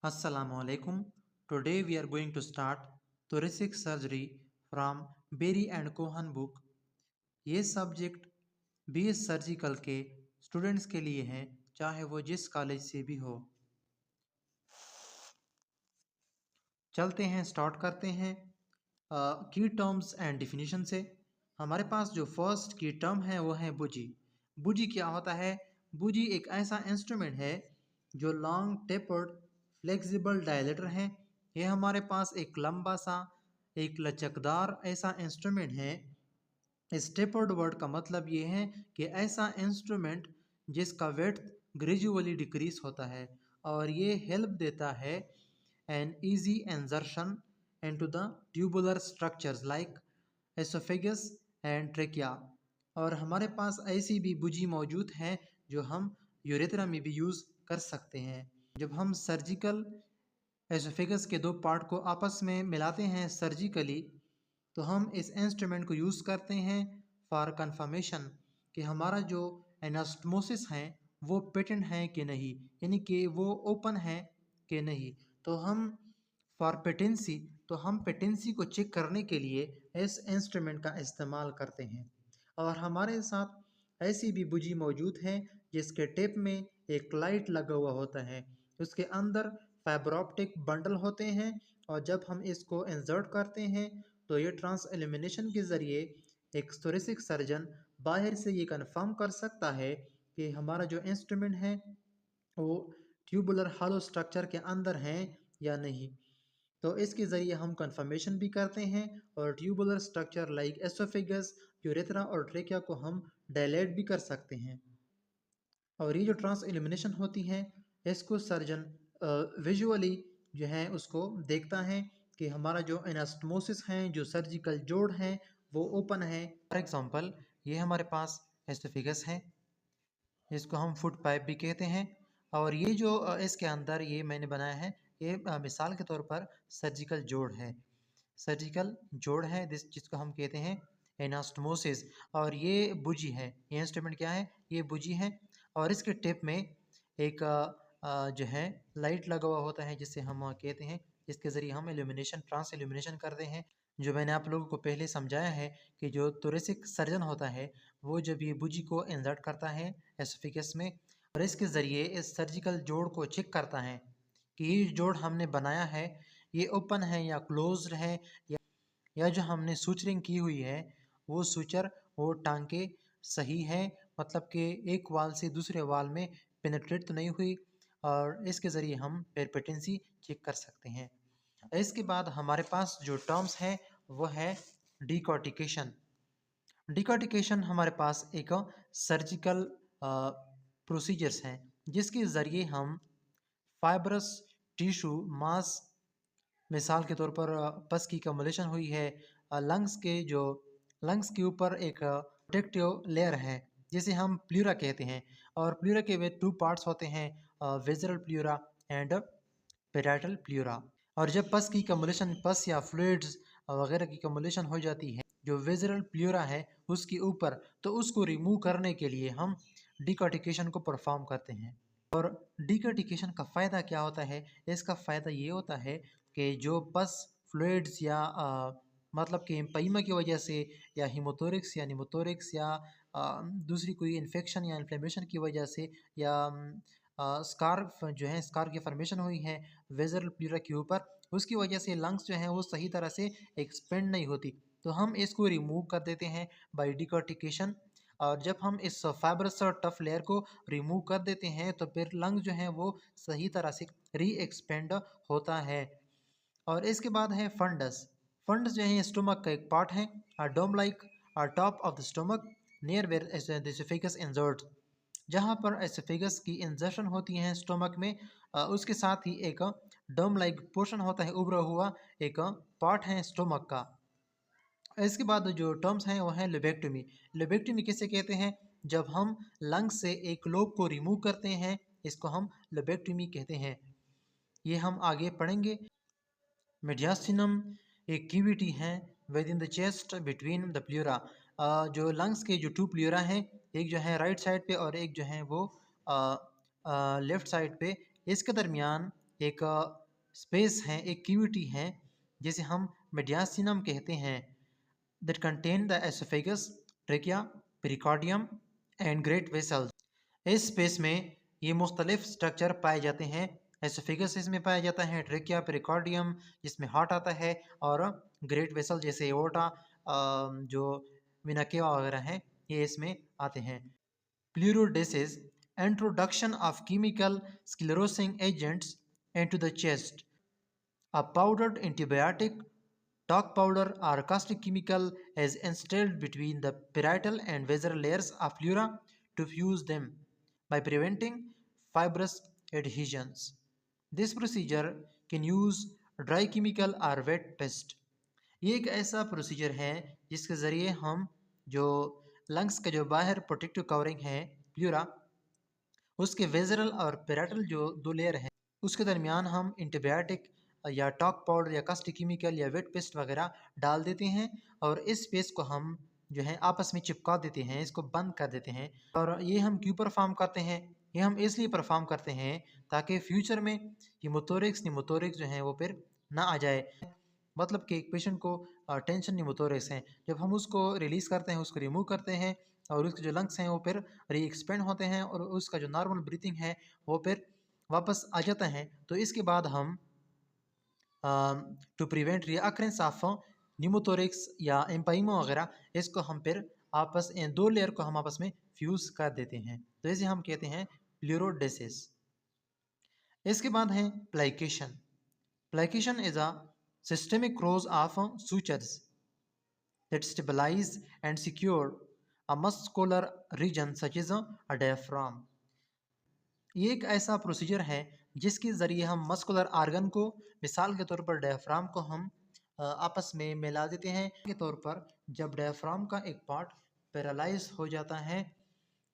Assalamualaikum. Today we are going to start thoracic surgery from Berry and Cohen book. ये subject BS surgical के students के लिए है, चाहे वो जिस कॉलेज से भी हो। चलते हैं, स्टार्ट करते हैं की टर्म्स एंड डिफिनीशन से। हमारे पास जो फर्स्ट की टर्म है वो है बुजी। बुजी क्या होता है? बुजी एक ऐसा इंस्ट्रूमेंट है जो लॉन्ग टेपर्ड फ्लेक्सिबल डायलेटर है। ये हमारे पास एक लंबा सा एक लचकदार ऐसा इंस्ट्रूमेंट है। इस टेपर्ड वर्ड का मतलब ये है कि ऐसा इंस्ट्रूमेंट जिसका वेट ग्रेजुअली डिक्रीज होता है और ये हेल्प देता है an easy इंजर्शन into the tubular structures like oesophagus and trachea. और हमारे पास ऐसी भी बुझी मौजूद है जो हम यूरेथ्रा में भी यूज़ कर सकते हैं। जब हम सर्जिकल एसोफेगस के दो पार्ट को आपस में मिलाते हैं सर्जिकली, तो हम इस इंस्ट्रूमेंट को यूज़ करते हैं फॉर कंफर्मेशन कि हमारा जो एनास्टमोसिस है वो पेटेंट है कि नहीं, यानी कि वो ओपन है कि नहीं। तो हम फॉर पेटेंसी, तो हम पेटेंसी को चेक करने के लिए इस इंस्ट्रूमेंट का इस्तेमाल करते हैं। और हमारे साथ ऐसी भी बुझी मौजूद है जिसके टेप में एक लाइट लगा हुआ होता है। उसके अंदर फाइबर ऑप्टिक बंडल होते हैं और जब हम इसको इंसर्ट करते हैं तो ये ट्रांस एलिमिनेशन के ज़रिए एक थोरेसिक सर्जन बाहर से ये कंफर्म कर सकता है कि हमारा जो इंस्ट्रूमेंट है वो ट्यूबुलर हॉलो स्ट्रक्चर के अंदर है या नहीं। तो इसके ज़रिए हम कंफर्मेशन भी करते हैं और tubular structure like oesophagus, urethra और ट्रेकिया को हम डायलेट भी कर सकते हैं। और ये जो ट्रांस एलिमिनेशन होती है इसको सर्जन विजुअली जो है उसको देखता है कि हमारा जो एनास्टमोसिस है, जो सर्जिकल जोड़ है वो ओपन है। फॉर एग्जांपल, ये हमारे पास एसोफेगस है, इसको हम फुट पाइप भी कहते हैं। और ये जो इसके अंदर ये मैंने बनाया है, ये मिसाल के तौर पर सर्जिकल जोड़ है। सर्जिकल जोड़ है जिसको हम कहते हैं एनास्टमोसिस। और ये बुजी है, ये इंस्ट्रूमेंट क्या है? ये बुजी है। और इसके टिप में एक जो है लाइट लगा हुआ होता है जिससे हम कहते हैं, इसके ज़रिए हम एल्यूमिनेशन, ट्रांस एल्यूमिनेशन करते हैं। जो मैंने आप लोगों को पहले समझाया है कि जो थोरेसिक सर्जन होता है वो जब ये बुजी को इंसर्ट करता है एसोफेगस में और इसके ज़रिए इस सर्जिकल जोड़ को चेक करता है कि ये जोड़ हमने बनाया है ये ओपन है या क्लोज्ड है, या जो हमने सूचरिंग की हुई है वो सूचर, वो टांके सही है, मतलब कि एक वाल से दूसरे वाल में पेनिट्रेट तो नहीं हुई। और इसके ज़रिए हम पेरपेटेंसी चेक कर सकते हैं। इसके बाद हमारे पास जो टर्म्स है वो है डिकॉर्टिकेशन। डिकॉर्टिकेशन हमारे पास एक सर्जिकल प्रोसीजर्स हैं जिसके ज़रिए हम फाइब्रस टिश्यू मास, मिसाल के तौर पर पस की कम्युलेशन हुई है, लंग्स के जो लंग्स के ऊपर एक प्रोटेक्टिव लेयर है जिसे हम प्लूरा कहते हैं। और प्लूरा के वे टू पार्ट्स होते हैं, विज़रल प्लूरा एंड पेराइटल प्लूरा। और जब पस की कम्युलेशन, पस या फ्लूइड्स वगैरह की कम्युलेशन हो जाती है जो विज़रल प्लूरा है उसके ऊपर, तो उसको रिमूव करने के लिए हम डिकॉर्टिकेशन को परफॉर्म करते हैं। और डिकॉर्टिकेशन का फ़ायदा क्या होता है? इसका फ़ायदा ये होता है कि जो पस, फ्लूइड्स या मतलब कि एम्पाइमा की वजह से या हीमोथोरिक्स या निमोथोरिक्स या दूसरी कोई इन्फेक्शन या इन्फ्लेमेशन की वजह से या स्कार जो है, स्कार की फॉर्मेशन हुई है वेजरल प्लूरा के ऊपर, उसकी वजह से लंग्स जो हैं वो सही तरह से एक्सपेंड नहीं होती, तो हम इसको रिमूव कर देते हैं बाय डिकॉर्टिकेशन। और जब हम इस फाइब्रस और टफ लेयर को रिमूव कर देते हैं तो फिर लंग जो है वो सही तरह से री एक्सपेंड होता है। और इसके बाद है फंडस। फंडस जो है स्टोमक का एक पार्ट है, dome like top of the stomach near where oesophagus insert. जहाँ पर एसोफेगस की इंजर्शन होती है स्टोमक में, उसके साथ ही एक डोम लाइक पोर्शन होता है, उभरा हुआ एक पार्ट है स्टोमक का। इसके बाद जो टर्म्स हैं वो हैं लोबेक्टमी। लोबेक्टमी किसे कहते हैं? जब हम लंग से एक लोब को रिमूव करते हैं इसको हम लोबेक्टमी कहते हैं। ये हम आगे पढ़ेंगे। मीडियास्टिनम एक कैविटी है with in the chest between the pleura. जो लंग्स के जो टू प्लूरा हैं, एक जो है राइट साइड पे और एक जो है वो लेफ्ट साइड पे, इसके दरमियान एक स्पेस है, एक कैविटी है जिसे हम मीडियासिनम कहते हैं, that contain the esophagus, trachea, pericardium and great vessels। इस स्पेस में ये मुख्तलिफ स्ट्रक्चर पाए जाते हैं। एसोफेगस इसमें पाया जाता है, ट्रेकिया, पेरिकार्डियम जिसमें हार्ट आता है, और ग्रेट वेसल जैसे एओर्टा, जो विना केवा वगैरह हैं, ये इसमें आते हैं। Pleurodesis, introduction of chemical sclerosing agents into the chest, a powdered antibiotic, talc powder or caustic chemical is instilled between the parietal and visceral layers of pleura to fuse them by preventing fibrous adhesions. This procedure can use dry chemical or wet paste। ये एक ऐसा procedure है जिसके ज़रिए हम जो lungs का जो बाहर प्रोटेक्टिव कवरिंग है प्लूरा, उसके वेजरल और पेराटल जो दो लेयर हैं उसके दरमियान हम एंटीबायोटिक या टॉक पाउडर या कास्टिक केमिकल या वेट पेस्ट वगैरह डाल देते हैं, और इस पेस्ट को हम जो है आपस में चिपका देते हैं, इसको बंद कर देते हैं। और ये हम क्यों परफॉर्म करते हैं? ये हम इसलिए परफॉर्म करते हैं ताकि फ्यूचर में हीमोथोरिक्स निमोथोरिक्स जो है वो फिर ना आ जाए। मतलब कि एक पेशेंट को टेंशन निमोथोरिक्स है, जब हम उसको रिलीज़ करते हैं, उसको रिमूव करते हैं, और उसके जो लंग्स हैं वो फिर री एक्सपेंड होते हैं, और उसका जो नॉर्मल ब्रीथिंग है वो फिर वापस आ जाता है। तो इसके बाद हम टू प्रिवेंट रीअक्रेंस ऑफ निमोथोरिक्स या एम्पाइमा वगैरह, इसको हम फिर आपस इन दो लेयर को हम आपस में फ्यूज़ कर देते हैं, तो इसे हम कहते हैं प्लूरोडेसिस। इसके बाद है plication. Plication is a systemic rows of sutures that stabilize and secure a muscular region such as a diaphragm। ये एक ऐसा प्रोसीजर है जिसके ज़रिए हम मस्कुलर आर्गन को, मिसाल के तौर पर डायफ्राम को हम आपस में मिला देते हैं। के तौर पर जब डायफ्राम का एक पार्ट पैरालाइज हो जाता है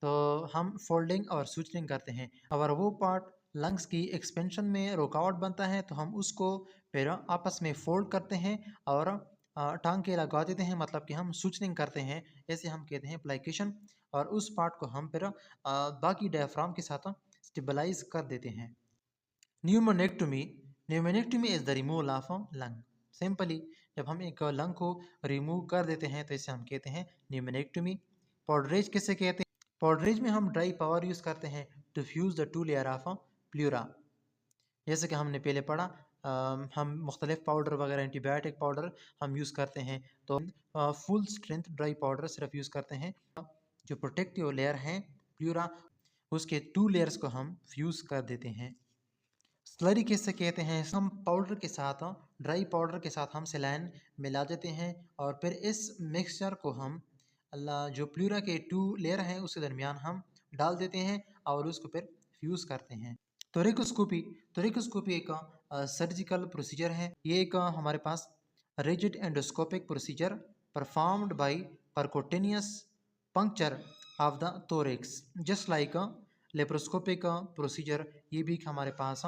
तो हम फोल्डिंग और सूचनिंग करते हैं। अगर वो पार्ट लंग्स की एक्सपेंशन में रुकावट बनता है तो हम उसको फिर आपस में फोल्ड करते हैं और टांके लगा देते हैं, मतलब कि हम सूचनिंग करते हैं, ऐसे हम कहते हैं प्लाइकेशन। और उस पार्ट को हम फिर बाकी डायफ्राम के साथ स्टेबलाइज कर देते हैं। Pneumonectomy. Pneumonectomy is the removal of lung. Simply जब हम एक लंग को रिमूव कर देते हैं तो इसे हम कहते हैं न्यूमोनेक्टोमी। पॉडरेज किसे कहते हैं? पॉडरेज में हम ड्राई पावर यूज़ करते हैं to fuse the two layer of pleura. जैसे कि हमने पहले पढ़ा, हम मुख्तलिफ पाउडर वगैरह एंटीबायोटिक पाउडर हम यूज़ करते हैं, तो फुल स्ट्रेंथ ड्राई पाउडर सिर्फ यूज़ करते हैं। जो प्रोटेक्टिव लेयर हैं प्लूरा, उसके टू लेयर्स को हम फ्यूज़ कर देते हैं। स्लरी किससे कहते हैं? हम पाउडर के साथ, ड्राई पाउडर के साथ हम सेलाइन मिला देते हैं, और फिर इस मिक्सचर को हम जो प्लूरा के टू लेयर हैं उसके दरमियान हम डाल देते हैं और उसको फिर फ्यूज़ करते हैं। थोरेकोस्कोपी। थोरेकोस्कोपी एक सर्जिकल प्रोसीजर है। ये एक हमारे पास rigid endoscopic procedure performed by percutaneous puncture of the thorax just like laparoscopic procedure. ये भी हमारे पास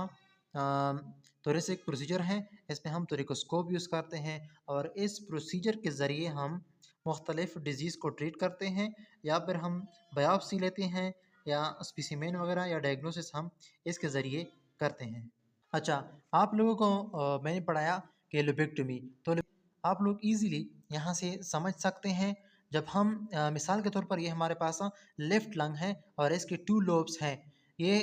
थोरेसिक प्रोसीजर है। इसमें हम थोरेकोस्कोप यूज़ करते हैं, और इस प्रोसीजर के ज़रिए हम मुख्तलिफ डिजीज़ को ट्रीट करते हैं, या फिर हम बायोप्सी लेते हैं, या स्पेसिमेन वगैरह या डायग्नोसिस हम इसके ज़रिए करते हैं। अच्छा, आप लोगों को मैंने पढ़ाया कि लोबेक्टोमी, तो आप लोग इजीली यहाँ से समझ सकते हैं। जब हम मिसाल के तौर पर ये हमारे पास लेफ़्ट लंग है और इसके टू लोब्स हैं। ये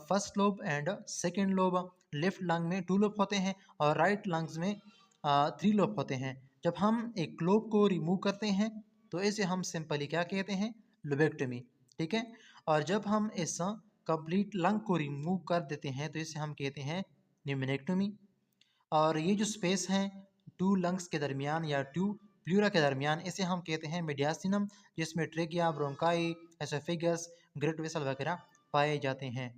first lobe and second lobe, left lung में टू लोब होते हैं और राइट लंग्स में थ्री लोब होते हैं। जब हम एक लोब को रिमूव करते हैं तो इसे हम सिंपली क्या कहते हैं? लोबेक्टोमी। ठीक है। और जब हम इस कंप्लीट लंग को रिमूव कर देते हैं तो इसे हम कहते हैं न्यूमोनेक्टोमी। और ये जो स्पेस है टू लंग्स के दरमियान या टू प्लूरा के दरमियान, इसे हम कहते हैं मीडियासिनम, जिसमें trachea, bronchi, oesophagus, great vessel वगैरह पाए जाते हैं।